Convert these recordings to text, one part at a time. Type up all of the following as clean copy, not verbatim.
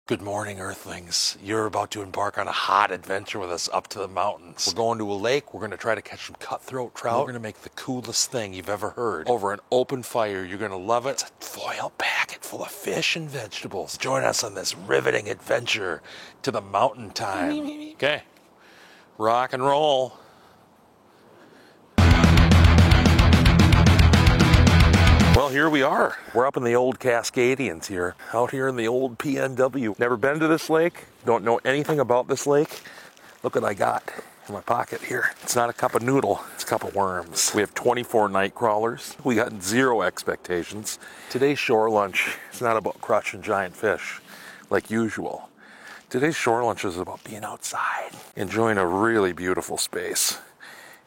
Good morning, Earthlings. You're about to embark on a hot adventure with us up to the mountains. We're going to a lake. We're going to try to catch some cutthroat trout. We're going to make the coolest thing you've ever heard. Over an open fire. You're going to love it. It's a foil packet full of fish and vegetables. Join us on this riveting adventure to the mountain time. Okay. Rock and roll. Well, here we are. We're up in the old Cascadians here, out here in the old PNW. Never been to this lake, don't know anything about this lake. Look what I got in my pocket here. It's not a cup of noodle, it's a cup of worms. We have 24 night crawlers. We got zero expectations. Today's shore lunch is not about crushing giant fish like usual. Today's shore lunch is about being outside, enjoying a really beautiful space,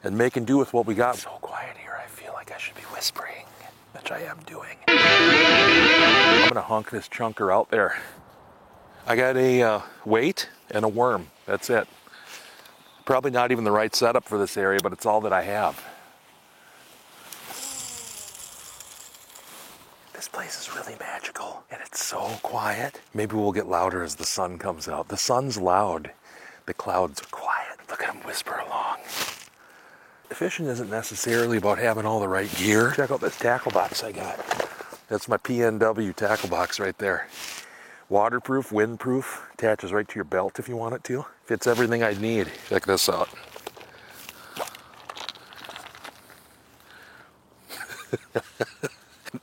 and making do with what we got. It's so quiet here, I feel like I should be whispering. Which I am doing. I'm gonna hunk this chunker out there. I got a weight and a worm. That's it. Probably not even the right setup for this area, but it's all that I have. This place is really magical, and it's so quiet. Maybe we'll get louder as the sun comes out. The sun's loud. The clouds are quiet. Look at them whisper along. Fishing isn't necessarily about having all the right gear. Check out this tackle box I got. That's my PNW tackle box right there. Waterproof, windproof, attaches right to your belt if you want it to. Fits everything I need. Check this out.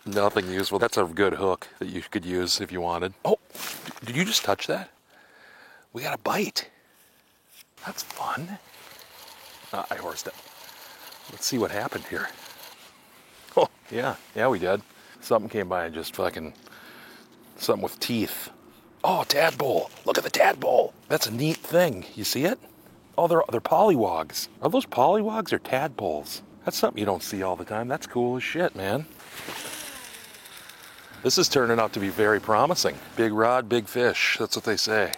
Nothing useful. That's a good hook that you could use if you wanted. Oh, did you just touch that? We got a bite. That's fun. I horsed it. Let's see what happened here. Oh, yeah, we did. Something came by and just fucking, something with teeth. Oh, tadpole. Look at the tadpole. That's a neat thing. You see it? Oh, they're pollywogs. Are those pollywogs or tadpoles? That's something you don't see all the time. That's cool as shit, man. This is turning out to be very promising. Big rod, big fish. That's what they say.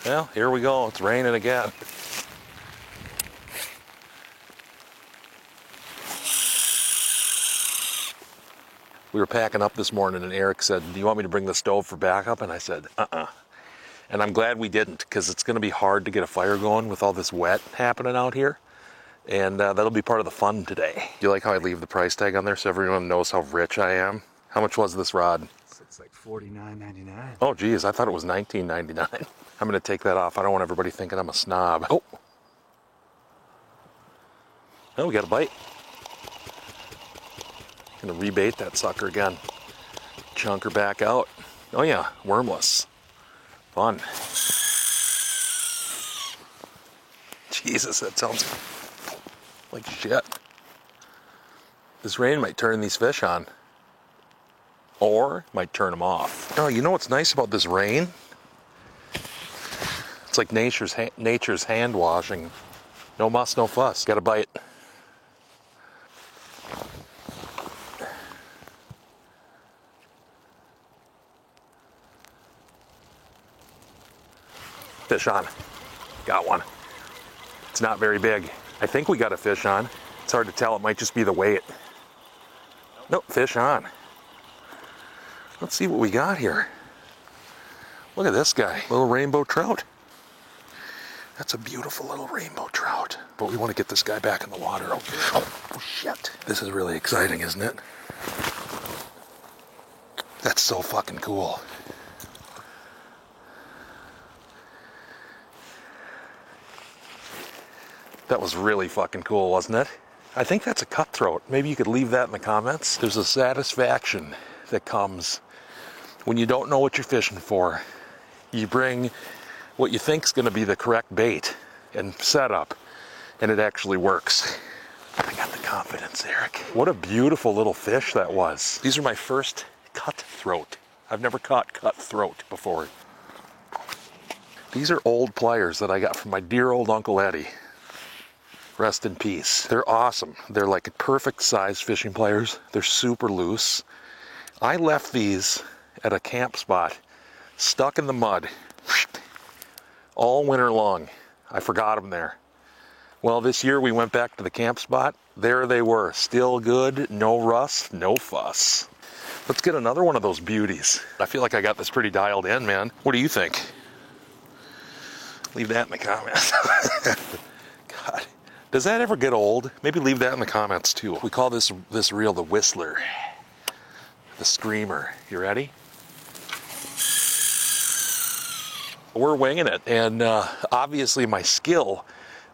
Well, here we go. It's raining again. We were packing up this morning and Eric said, "Do you want me to bring the stove for backup?" And I said, And I'm glad we didn't, because it's going to be hard to get a fire going with all this wet happening out here. And that'll be part of the fun today. You like how I leave the price tag on there so everyone knows how rich I am? How much was this rod? It's like $49.99. Oh, geez, I thought it was $19.99. I'm going to take that off. I don't want everybody thinking I'm a snob. Oh, we got a bite. Going to rebait that sucker again. Chunk her back out. Oh yeah, wormless. Fun. Jesus, that sounds like shit. This rain might turn these fish on. Or might turn them off. Oh, you know what's nice about this rain? It's like nature's hand washing. No muss, no fuss. Got a bite. Fish on. Got one. It's not very big. I think we got a fish on. It's hard to tell. It might just be the weight. Nope, fish on. Let's see what we got here. Look at this guy. Little rainbow trout. That's a beautiful little rainbow trout. But we want to get this guy back in the water. Oh, shit. This is really exciting, isn't it? That's so fucking cool. That was really fucking cool, wasn't it? I think that's a cutthroat. Maybe you could leave that in the comments. There's a satisfaction that comes when you don't know what you're fishing for. You bring what you think is going to be the correct bait and setup, and it actually works. I got the confidence, Eric. What a beautiful little fish that was. These are my first cutthroat. I've never caught cutthroat before. These are old pliers that I got from my dear old Uncle Eddie. Rest in peace. They're awesome. They're like perfect size fishing pliers. They're super loose. I left these at a camp spot, stuck in the mud, all winter long. I forgot them there. Well, this year we went back to the camp spot. There they were, still good, no rust, no fuss. Let's get another one of those beauties. I feel like I got this pretty dialed in, man. What do you think? Leave that in the comments. God, does that ever get old? Maybe leave that in the comments too. We call this reel the Whistler, the Screamer. You ready? We're winging it, and obviously my skill,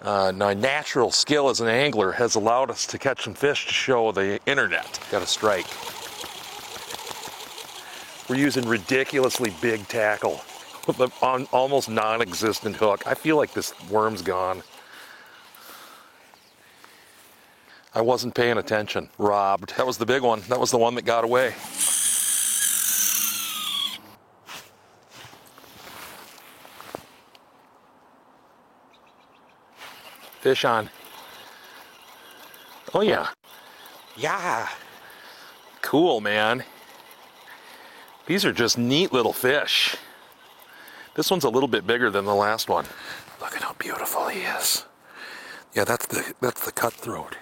my natural skill as an angler has allowed us to catch some fish to show the internet. Got a strike. We're using ridiculously big tackle with an almost non-existent hook. I feel like this worm's gone. I wasn't paying attention. Robbed. That was the big one. That was the one that got away. Fish on. Oh yeah. Yeah. Cool, man. These are just neat little fish. This one's a little bit bigger than the last one. Look at how beautiful he is. Yeah, that's the cutthroat.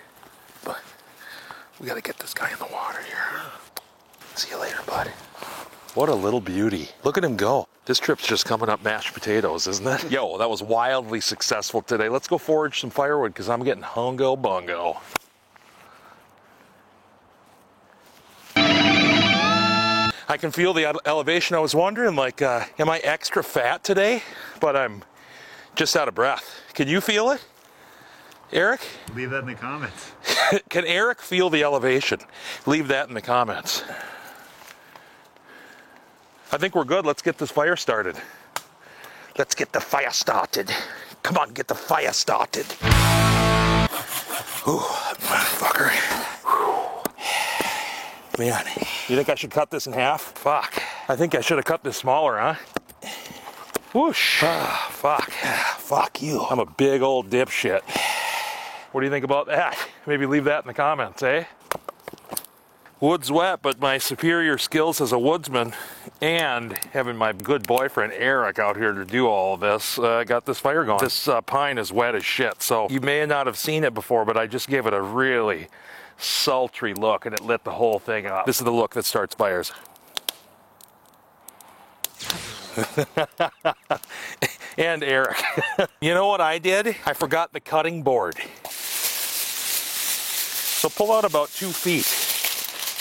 But we gotta get this guy in the water here. See you later, bud. What a little beauty. Look at him go. This trip's just coming up mashed potatoes, isn't it? Yo, that was wildly successful today. Let's go forage some firewood because I'm getting hungo bungo. I can feel the elevation. I was wondering, like, am I extra fat today? But I'm just out of breath. Can you feel it, Eric? Leave that in the comments. Can Eric feel the elevation? Leave that in the comments. I think we're good. Let's get this fire started. Let's get the fire started. Come on, get the fire started. Ooh, motherfucker. Man, you think I should cut this in half? Fuck. I think I should have cut this smaller, huh? Whoosh. Ah, fuck. Fuck you. I'm a big old dipshit. What do you think about that? Maybe leave that in the comments, eh? Wood's wet, but my superior skills as a woodsman and having my good boyfriend Eric out here to do all of this got this fire going. This pine is wet as shit, so you may not have seen it before, but I just gave it a really sultry look and it lit the whole thing up. This is the look that starts fires. And Eric. You know what I did? I forgot the cutting board. So pull out about 2 feet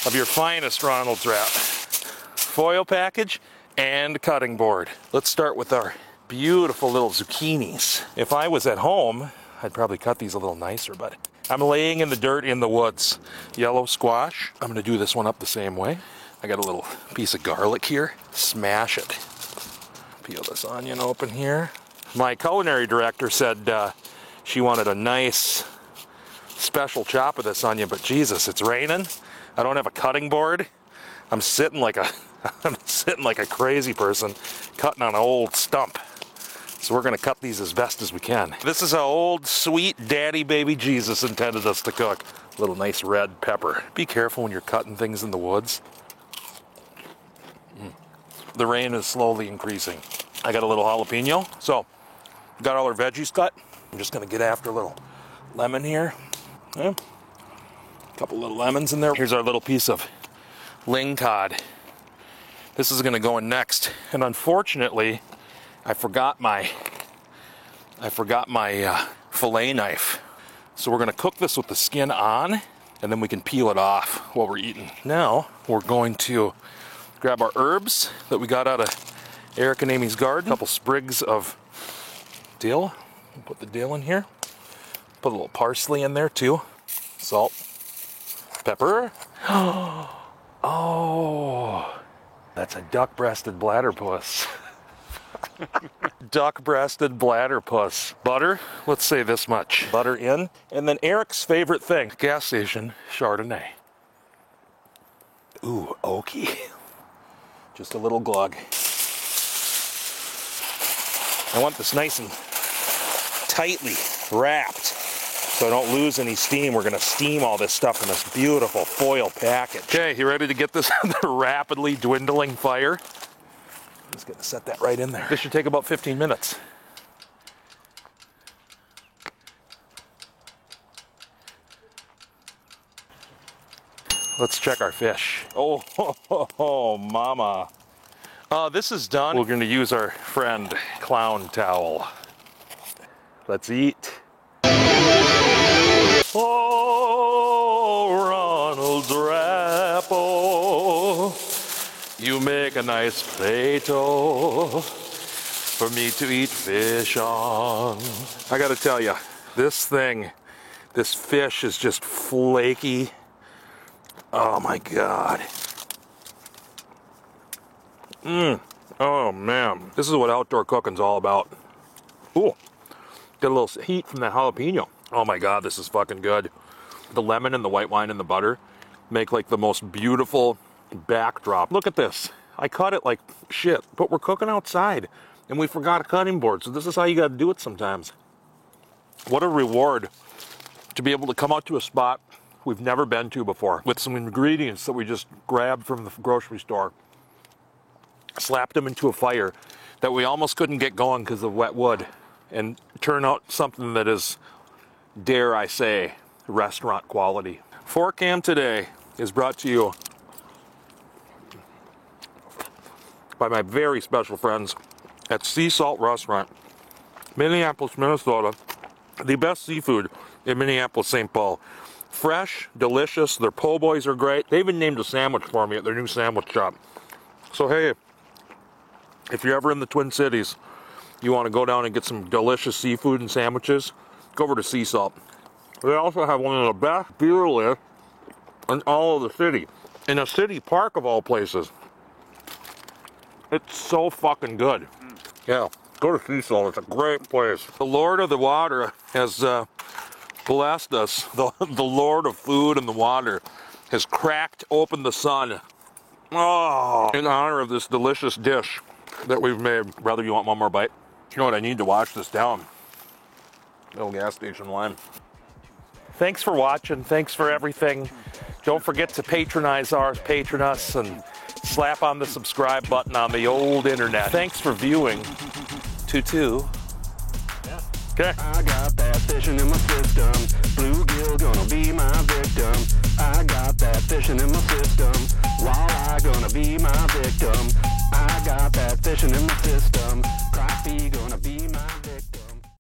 of your finest Ronald's wrap. Foil package and cutting board. Let's start with our beautiful little zucchinis. If I was at home, I'd probably cut these a little nicer, but I'm laying in the dirt in the woods. Yellow squash. I'm gonna do this one up the same way. I got a little piece of garlic here. Smash it. Peel this onion open here. My culinary director said she wanted a nice special chop of this onion, but Jesus, it's raining. I don't have a cutting board. I'm sitting like a crazy person cutting on an old stump. So we're gonna cut these as best as we can. This is how old sweet daddy baby Jesus intended us to cook. A little nice red pepper. Be careful when you're cutting things in the woods. The rain is slowly increasing. I got a little jalapeno. So, got all our veggies cut. I'm just gonna get after a little lemon here. Yeah. Couple little lemons in there. Here's our little piece of ling cod. This is gonna go in next. And unfortunately, I forgot my fillet knife. So we're gonna cook this with the skin on, and then we can peel it off while we're eating. Now, we're going to grab our herbs that we got out of Eric and Amy's garden. A couple sprigs of dill. Put the dill in here. Put a little parsley in there too. Salt. Pepper. Oh, that's a duck-breasted bladderpuss. Duck-breasted bladderpuss. Butter, let's say this much. Butter in. And then Eric's favorite thing, gas station Chardonnay. Ooh, oaky. Just a little glug. I want this nice and tightly wrapped so I don't lose any steam. We're gonna steam all this stuff in this beautiful foil package. Okay, you ready to get this on the rapidly dwindling fire? I'm just gonna set that right in there. This should take about 15 minutes. Let's check our fish. Oh, mama. This is done. We're gonna use our friend clown towel. Let's eat. Oh, Ronald Drapo, you make a nice Play-Doh for me to eat fish on. I gotta tell you, this fish is just flaky. Oh my God. Oh man, this is what outdoor cooking's all about. Ooh, get a little heat from that jalapeno. Oh my God, this is fucking good. The lemon and the white wine and the butter make like the most beautiful backdrop. Look at this. I cut it like shit, but we're cooking outside and we forgot a cutting board. So this is how you gotta do it sometimes. What a reward to be able to come out to a spot we've never been to before with some ingredients that we just grabbed from the grocery store, slapped them into a fire that we almost couldn't get going because of wet wood, and turn out something that is, dare I say, restaurant quality. 4Cam today is brought to you by my very special friends at Sea Salt Restaurant, Minneapolis, Minnesota. The best seafood in Minneapolis, St. Paul. Fresh, delicious, their po' boys are great. They even named a sandwich for me at their new sandwich shop. So hey, if you're ever in the Twin Cities, you want to go down and get some delicious seafood and sandwiches, go over to Sea Salt. They also have one of the best beer lists in all of the city. In a city park of all places. It's so fucking good. Yeah, go to Sea Salt, it's a great place. The Lord of the Water has blessed us. The Lord of Food and the Water has cracked open the sun. Oh, in honor of this delicious dish that we've made. Brother, you want one more bite? You know what, I need to wash this down. Little gas station line. Thanks for watching. Thanks for everything. Don't forget to patronize ours, patron us, and slap on the subscribe button on the old internet. Thanks for viewing. Tutu. Okay. I got that fishing in my system. Bluegill gonna be my victim. I got that fishing in my system. Walleye gonna be my victim. I got that fishing in my system. Crappie gonna be